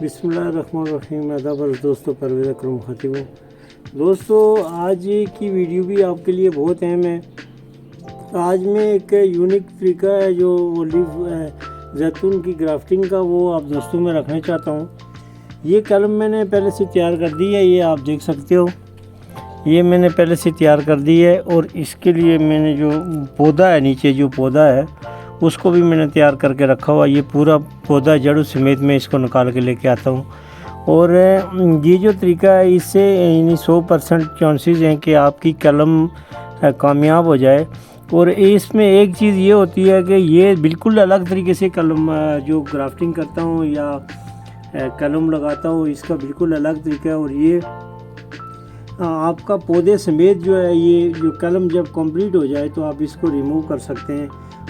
बिस्मिल्लाहिर्रहमानिर्रहीम। अदाबर दोस्तों, परवेज़ अकरम ख़तीब हूँ। दोस्तों, आज की वीडियो भी आपके लिए बहुत अहम है। आज मैं एक यूनिक तरीका है जो ओलिव जैतून की ग्राफ्टिंग का, वो आप दोस्तों में रखना चाहता हूँ। ये कलम मैंने पहले से तैयार कर दी है, ये आप देख सकते हो। ये मैंने पहले से तैयार कर दी है और इसके लिए मैंने जो पौधा है, नीचे जो पौधा है उसको भी मैंने तैयार करके रखा हुआ। ये पूरा पौधा जड़ों समेत मैं इसको निकाल के लेके आता हूँ। और ये जो तरीका है, इससे 100% चांसेस हैं कि आपकी कलम कामयाब हो जाए। और इसमें एक चीज़ ये होती है कि ये बिल्कुल अलग तरीके से कलम जो ग्राफ्टिंग करता हूँ या कलम लगाता हूँ, इसका बिल्कुल अलग तरीका है। और ये आपका पौधे समेत जो है, ये जो कलम जब कंप्लीट हो जाए तो आप इसको रिमूव कर सकते हैं।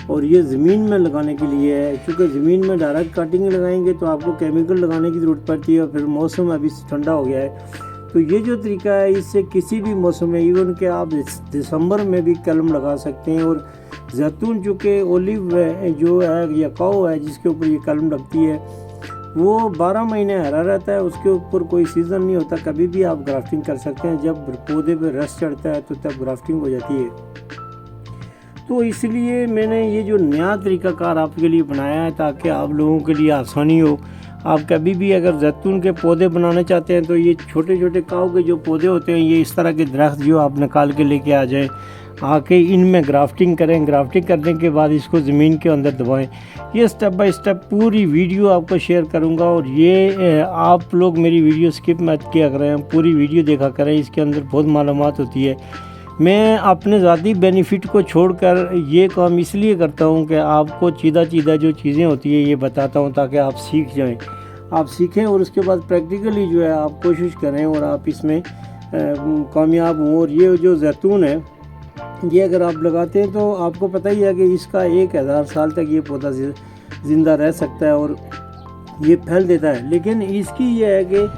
और ये ज़मीन में लगाने के लिए है, क्योंकि ज़मीन में डायरेक्ट कटिंग लगाएंगे तो आपको केमिकल लगाने की ज़रूरत पड़ती है। और फिर मौसम अभी ठंडा हो गया है, तो ये जो तरीका है, इससे किसी भी मौसम में, इवन कि आप दिसंबर में भी कलम लगा सकते हैं। और जैतून चूँकि ओलिव जो है या काऊ है जिसके ऊपर ये कलम लगती है, वो 12 महीने हरा रहता है, उसके ऊपर कोई सीज़न नहीं होता। कभी भी आप ग्राफ्टिंग कर सकते हैं। जब पौधे पे रस चढ़ता है तो तब ग्राफ्टिंग हो जाती है। तो इसलिए मैंने ये जो नया तरीक़ाकार आपके लिए बनाया है, ताकि आप लोगों के लिए आसानी हो। आप कभी भी अगर जैतून के पौधे बनाना चाहते हैं तो ये छोटे छोटे काऊ के जो पौधे होते हैं, ये इस तरह के दरख्त जो आप निकाल के लेके आ जाएं, आके इनमें ग्राफ्टिंग करें। ग्राफ्टिंग करने के बाद इसको ज़मीन के अंदर दबाएं। ये स्टेप बाय स्टेप पूरी वीडियो आपको शेयर करूंगा। और ये आप लोग मेरी वीडियो स्किप मत किया करें, पूरी वीडियो देखा करें। इसके अंदर बहुत मालूमात होती है। मैं अपने ज़ाती बेनिफिट को छोड़कर ये काम इसलिए करता हूँ कि आपको सीधा जो चीज़ें होती है ये बताता हूँ, ताकि आप सीख जाएं। आप सीखें और उसके बाद प्रैक्टिकली जो है आप कोशिश करें और आप इसमें कामयाब हों। और ये जो जैतून है, ये अगर आप लगाते हैं तो आपको पता ही है कि इसका 1000 साल तक ये पौधा ज़िंदा रह सकता है और ये फैल देता है। लेकिन इसकी ये है कि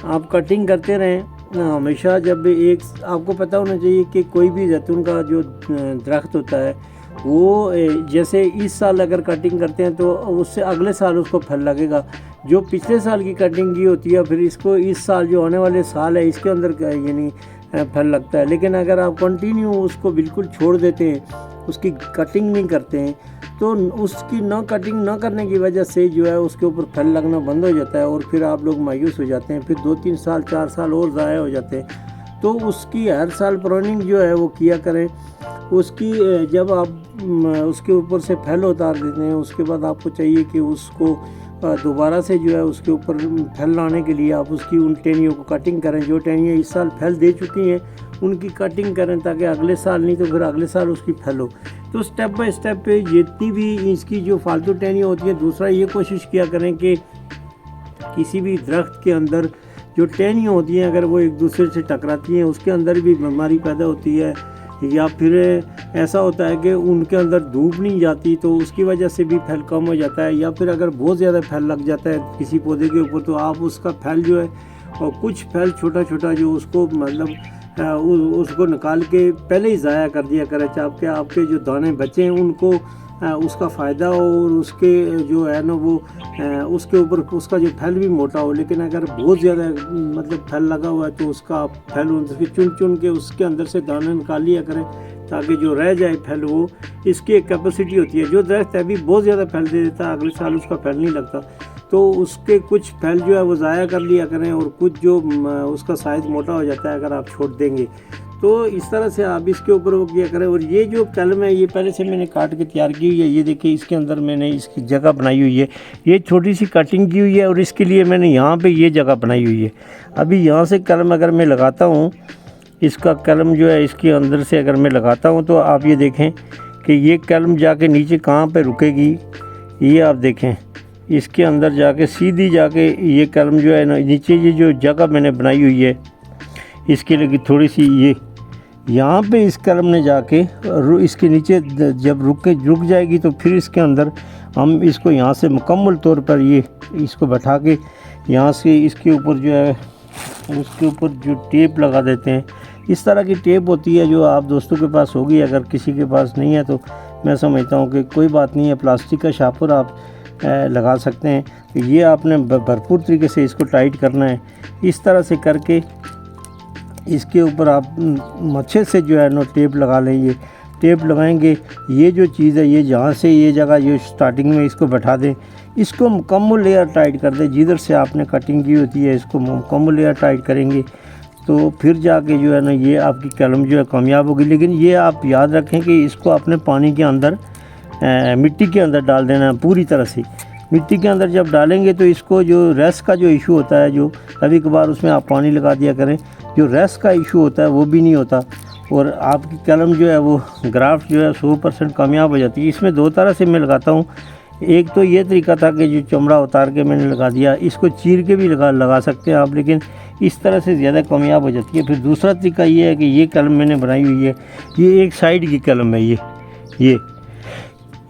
आप कटिंग करते रहें हमेशा। जब एक आपको पता होना चाहिए कि कोई भी जैतून का जो दरख्त होता है, वो जैसे इस साल अगर कटिंग करते हैं तो उससे अगले साल उसको फल लगेगा। जो पिछले साल की कटिंग की होती है, फिर इसको इस साल जो आने वाले साल है इसके अंदर यानी फल लगता है। लेकिन अगर आप कंटिन्यू उसको बिल्कुल छोड़ देते हैं, उसकी कटिंग नहीं करते हैं, तो उसकी कटिंग न करने की वजह से जो है उसके ऊपर फल लगना बंद हो जाता है। और फिर आप लोग मायूस हो जाते हैं। फिर 2-3 साल 4 साल और ज़ाया हो जाते हैं। तो उसकी हर साल प्रूनिंग जो है वो किया करें। उसकी जब आप उसके ऊपर से फल उतार देते हैं, उसके बाद आपको चाहिए कि उसको दोबारा से जो है उसके ऊपर फल लाने के लिए आप उसकी उन टहनियों को कटिंग करें। जो टहनियाँ इस साल फल दे चुकी हैं उनकी कटिंग करें, ताकि अगले साल नहीं तो फिर अगले साल उसकी फल हो। तो स्टेप बाय स्टेप पे जितनी भी इसकी जो फालतू टहनियाँ होती हैं, दूसरा ये कोशिश किया करें कि किसी भी दरख्त के अंदर जो टहनियाँ होती हैं, अगर वो एक दूसरे से टकराती हैं, उसके अंदर भी बीमारी पैदा होती है। या फिर ऐसा होता है कि उनके अंदर धूप नहीं जाती, तो उसकी वजह से भी फल कम हो जाता है। या फिर अगर बहुत ज़्यादा फल लग जाता है किसी पौधे के ऊपर, तो आप उसका फल जो है, और कुछ फल छोटा जो उसको मतलब उसको निकाल के पहले ही ज़ाया कर दिया करें, चाहे आपके जो दाने बचे हैं उनको उसका फ़ायदा हो और उसके जो है ना वो उसके ऊपर उसका जो फल भी मोटा हो। लेकिन अगर बहुत ज़्यादा मतलब फल लगा हुआ है तो उसका फल उसके चुन के उसके अंदर से दाने निकाल लिया करें, ताकि जो रह जाए फल, वो इसकी एक कैपेसिटी होती है। जो दरख्त अभी बहुत ज़्यादा फल दे देता है, अगले साल उसका फल नहीं लगता, तो उसके कुछ फल जो है वो ज़ाया कर लिया करें। और कुछ जो उसका साइज़ मोटा हो जाता है अगर आप छोड़ देंगे, तो इस तरह से आप इसके ऊपर वो किया करें। और ये जो कलम है, ये पहले से मैंने काट के तैयार की हुई है। ये देखिए, इसके अंदर मैंने इसकी जगह बनाई हुई है। ये छोटी सी कटिंग की हुई है और इसके लिए मैंने यहाँ पे ये जगह बनाई हुई है। अभी यहाँ से कलम अगर मैं लगाता हूँ, इसका कलम जो है इसके अंदर से अगर मैं लगाता हूँ, तो आप ये देखें कि ये कलम जाके नीचे कहाँ पे रुकेगी। ये आप देखें, इसके अंदर जाके सीधी जाके ये कलम जो है ना, नीचे ये जो जगह मैंने बनाई हुई है इसके लिए थोड़ी सी ये यहाँ पे इस कलम ने जाके इसके नीचे जब रुक जाएगी, तो फिर इसके अंदर हम इसको यहाँ से मुकम्मल तौर पर ये इसको बैठा के यहाँ से इसके ऊपर जो है उसके ऊपर जो टेप लगा देते हैं। इस तरह की टेप होती है जो आप दोस्तों के पास होगी। अगर किसी के पास नहीं है तो मैं समझता हूँ कि कोई बात नहीं है, प्लास्टिक का शापर आप लगा सकते हैं। तो ये आपने भरपूर तरीके से इसको टाइट करना है। इस तरह से करके इसके ऊपर आप अच्छे से जो है ना टेप लगा लें। ये टेप लगाएंगे, ये जो चीज़ है ये जहाँ से ये जगह ये स्टार्टिंग में इसको बैठा दें, इसको मुकम्मल लेयर टाइट कर दें। जिधर से आपने कटिंग की होती है इसको मुकम्मल लेयर टाइट करेंगे तो फिर जाके जो है ना ये आपकी कलम जो है कामयाब होगी। लेकिन ये आप याद रखें कि इसको अपने पानी के अंदर मिट्टी के अंदर डाल देना है पूरी तरह से। मिट्टी के अंदर जब डालेंगे तो इसको जो रेस्ट का जो इशू होता है, जो कभी कभार उसमें आप पानी लगा दिया करें, जो रेस्ट का इशू होता है वो भी नहीं होता और आपकी कलम जो है वो ग्राफ्ट जो है 100% कामयाब हो जाती है। इसमें दो तरह से मैं लगाता हूँ। एक तो ये तरीका था कि जो चमड़ा उतार के मैंने लगा दिया, इसको चीर के भी लगा सकते हैं आप, लेकिन इस तरह से ज़्यादा कामयाब हो जाती है। फिर दूसरा तरीका ये है कि ये कलम मैंने बनाई हुई है, ये एक साइड की कलम है। ये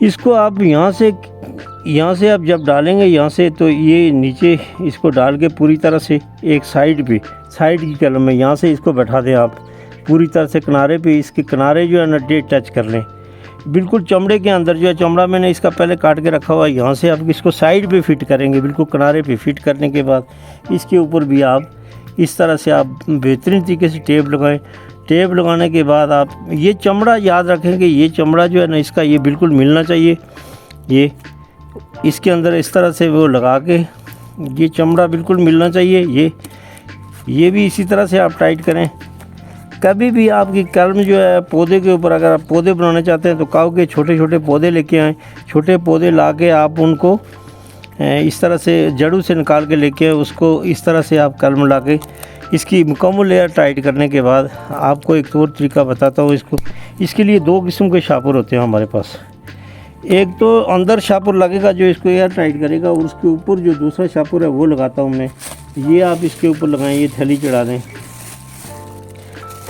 इसको आप यहाँ से आप जब डालेंगे यहाँ से, तो ये नीचे इसको डाल के पूरी तरह से एक साइड की कलम है, यहाँ से इसको बैठा दें आप पूरी तरह से किनारे पे। इसके किनारे जो है ना टच कर लें बिल्कुल चमड़े के अंदर। जो है चमड़ा मैंने इसका पहले काट के रखा हुआ है, यहाँ से आप इसको साइड पे फिट करेंगे। बिल्कुल किनारे पे फिट करने के बाद इसके ऊपर भी आप इस तरह से आप बेहतरीन तरीके से टेप लगाएं। टेप लगाने के बाद आप ये चमड़ा याद रखें कि ये चमड़ा जो है ना इसका ये बिल्कुल मिलना चाहिए। ये इसके अंदर इस तरह से वो लगा के ये चमड़ा बिल्कुल मिलना चाहिए। ये भी इसी तरह से आप टाइट करें। कभी भी आपकी कलम जो है पौधे के ऊपर, अगर आप पौधे बनाना चाहते हैं तो काऊ के छोटे छोटे पौधे लेके आएँ। छोटे पौधे ला के आप उनको इस तरह से जड़ों से निकाल के लेके उसको इस तरह से आप कलम ला के इसकी मुकम्मल लेयर टाइट करने के बाद आपको एक और तरीका बताता हूँ। इसके लिए दो किस्म के शापर होते हैं हमारे पास। एक तो अंदर शापर लगेगा जो इसको एयर टाइट करेगा, और उसके ऊपर जो दूसरा शापर है वो लगाता हूँ मैं। ये आप इसके ऊपर लगाएं, ये थैली चढ़ा दें।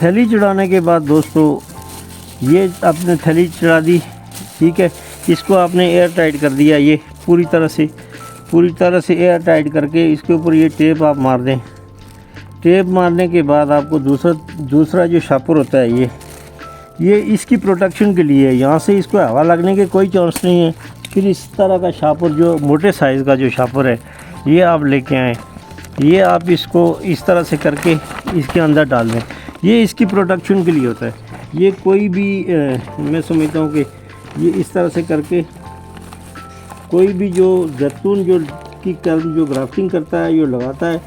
थैली चढ़ाने के बाद दोस्तों ये आपने थैली चढ़ा दी, ठीक है। इसको आपने एयर टाइट कर दिया, ये पूरी तरह से एयर टाइट करके इसके ऊपर ये टेप आप मार दें। टेप मारने के बाद आपको दूसरा जो शापर होता है ये इसकी प्रोटेक्शन के लिए है। यहाँ से इसको हवा लगने के कोई चांस नहीं है। फिर इस तरह का शापर जो मोटे साइज़ का जो शापर है ये आप लेके आएँ। ये आप इसको इस तरह से करके इसके अंदर डाल दें। ये इसकी प्रोटेक्शन के लिए होता है। ये कोई भी मैं समझता हूँ कि ये इस तरह से करके कोई भी जो जैतून जो की कलम जो ग्राफ्टिंग करता है, जो लगाता है,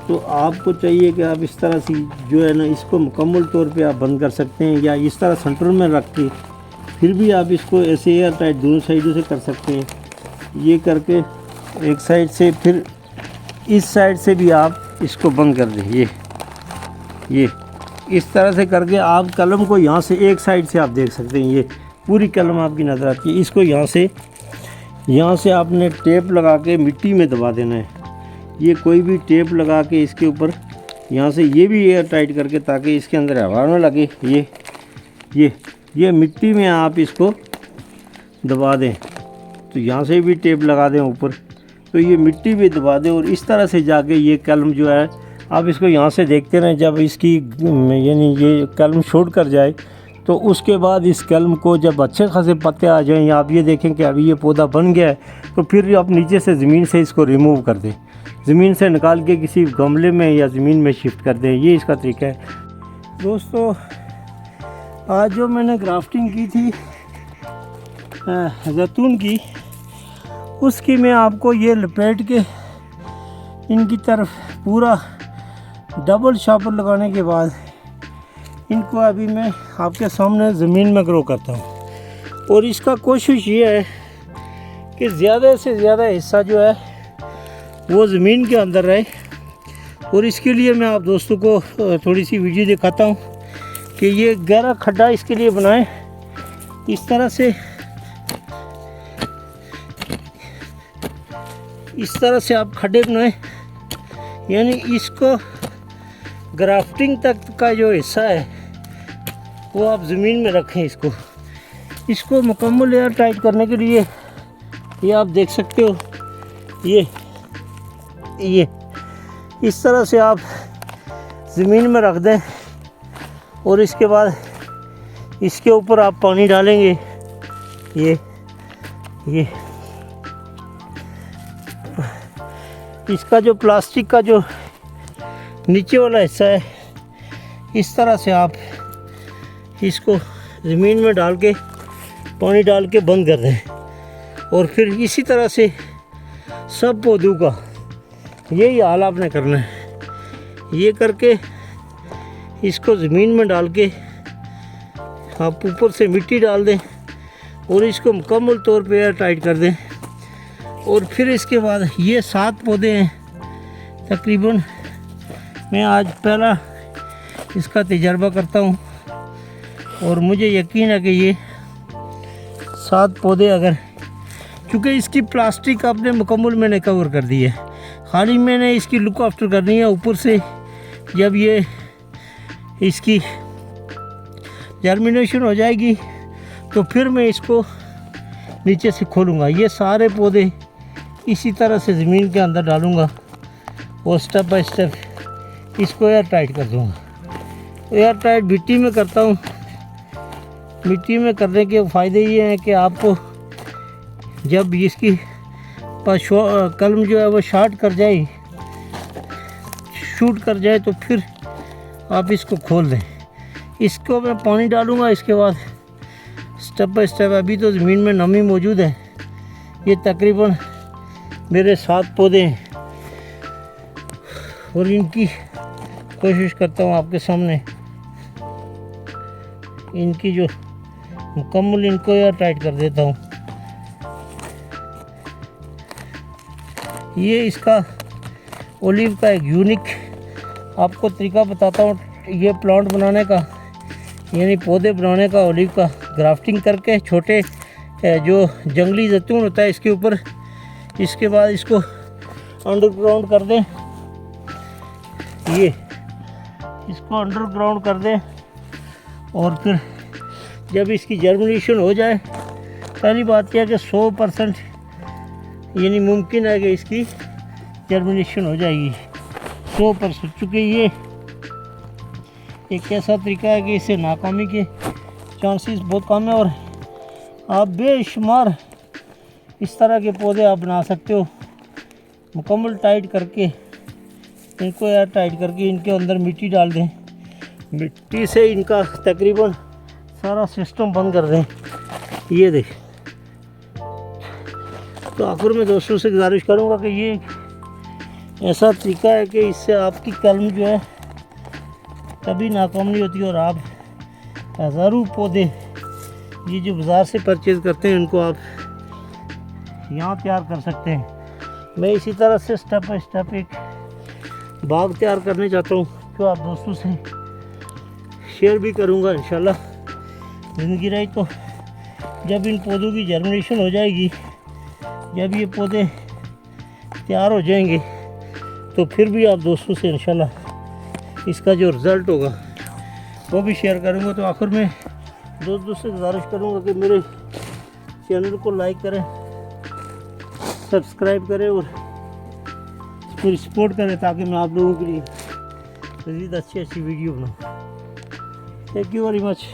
तो आपको चाहिए कि आप इस तरह से जो है ना इसको मुकम्मल तौर पे आप बंद कर सकते हैं, या इस तरह सेंटर में रख के फिर भी आप इसको ऐसे एयर टाइट दोनों साइडों से कर सकते हैं। ये करके एक साइड से, फिर इस साइड से भी आप इसको बंद कर दें। ये इस तरह से करके आप कलम को यहाँ से एक साइड से आप देख सकते हैं, ये पूरी कलम आपकी नज़र आती है। इसको यहाँ से आपने टेप लगा के मिट्टी में दबा देना है। ये कोई भी टेप लगा के इसके ऊपर यहाँ से ये भी एयर टाइट करके, ताकि इसके अंदर हवा न लगे। ये मिट्टी में आप इसको दबा दें, तो यहाँ से भी टेप लगा दें ऊपर, तो ये मिट्टी भी दबा दें। और इस तरह से जाके ये कलम जो है आप इसको यहाँ से देखते रहें। जब इसकी यानी ये कलम छोड़ कर जाए तो उसके बाद इस कलम को जब अच्छे खासे पत्ते आ जाएं, या आप ये देखें कि अभी ये पौधा बन गया है, तो फिर आप नीचे से ज़मीन से इसको रिमूव कर दें। ज़मीन से निकाल के किसी गमले में या ज़मीन में शिफ्ट कर दें। ये इसका तरीका है। दोस्तों आज जो मैंने ग्राफ्टिंग की थी जैतून की, उसकी मैं आपको ये लपेट के इनकी तरफ पूरा डबल शापर लगाने के बाद इनको अभी मैं आपके सामने ज़मीन में ग्रो करता हूँ। और इसका कोशिश ये है कि ज़्यादा से ज़्यादा हिस्सा जो है वो ज़मीन के अंदर रहे। और इसके लिए मैं आप दोस्तों को थोड़ी सी वीडियो दिखाता हूँ कि ये गहरा खड्डा इसके लिए बनाएं। इस तरह से आप खड्डे बनाएं, यानी इसको ग्राफ्टिंग तक का जो हिस्सा है वो आप ज़मीन में रखें। इसको मुकम्मल एयर टाइट करने के लिए ये आप देख सकते हो, ये इस तरह से आप ज़मीन में रख दें। और इसके बाद इसके ऊपर आप पानी डालेंगे। इसका जो प्लास्टिक का जो नीचे वाला हिस्सा है, इस तरह से आप इसको ज़मीन में डाल के पानी डाल के बंद कर दें। और फिर इसी तरह से सब पौधों का यही हाल आपने करना है। ये करके इसको ज़मीन में डाल के आप ऊपर से मिट्टी डाल दें और इसको मुकम्मल तौर पे एयर टाइट कर दें। और फिर इसके बाद ये 7 पौधे हैं तकरीबन। मैं आज पहला इसका तजर्बा करता हूँ और मुझे यकीन है कि ये 7 पौधे अगर, क्योंकि इसकी प्लास्टिक आपने मुकम्मल मैंने कवर कर दी है, खाली मैंने इसकी लुक आफ्टर करनी है। ऊपर से जब ये इसकी जर्मिनेशन हो जाएगी तो फिर मैं इसको नीचे से खोलूँगा। ये सारे पौधे इसी तरह से ज़मीन के अंदर डालूँगा और स्टेप बाय स्टेप इसको एयर टाइट कर दूँगा। एयर टाइट मिट्टी में करता हूँ। मिट्टी में करने के फ़ायदे ये हैं कि आपको जब इसकी कलम जो है वो शूट कर जाए तो फिर आप इसको खोल दें। इसको मैं पानी डालूँगा। इसके बाद स्टेप बाय स्टेप, अभी तो ज़मीन में नमी मौजूद है। ये तकरीबन मेरे 7 पौधे हैं और इनकी कोशिश करता हूँ आपके सामने इनकी जो मुकम्मल इनको एयर टाइट कर देता हूँ। ये इसका ओलिव का एक यूनिक आपको तरीका बताता हूँ ये प्लांट बनाने का, यानी पौधे बनाने का। ओलिव का ग्राफ्टिंग करके छोटे जो जंगली जैतून होता है इसके ऊपर, इसके बाद इसको अंडरग्राउंड कर दें। ये इसको अंडरग्राउंड कर दें और फिर जब इसकी जर्मिनेशन हो जाए, पहली बात यह है कि 100% यानी मुमकिन है कि इसकी जर्मिनेशन हो जाएगी 100%। चूँकि ये एक ऐसा तरीका है कि इससे नाकामी के चांसेस बहुत कम है और आप बेशुमार इस तरह के पौधे आप बना सकते हो। मुकम्मल टाइट करके इनको एयर टाइट करके इनके अंदर मिट्टी डाल दें। मिट्टी से इनका तकरीबन सारा सिस्टम बंद कर दें। ये देख, तो आखिर में दोस्तों से गुजारिश करूँगा कि ये ऐसा तरीका है कि इससे आपकी कलम जो है कभी नाकाम नहीं होती और आप हज़ारों पौधे ये जो बाज़ार से परचेज़ करते हैं उनको आप यहाँ तैयार कर सकते हैं। मैं इसी तरह से स्टेप बाय स्टेप एक बाग तैयार करने चाहता हूँ जो आप दोस्तों से शेयर भी करूँगा इंशाल्लाह। ज़िंदगी रही तो जब इन पौधों की जर्मिनेशन हो जाएगी, जब ये पौधे तैयार हो जाएंगे तो फिर भी आप दोस्तों से इंशाल्लाह इसका जो रिज़ल्ट होगा वो भी शेयर करूँगा। तो आखिर में दोस्तों से गुजारिश करूँगा कि मेरे चैनल को लाइक करें, सब्सक्राइब करें और मेरी सपोर्ट करें ताकि मैं आप लोगों के लिए मज़ीद अच्छी वीडियो बनाऊँ। Thank you very much.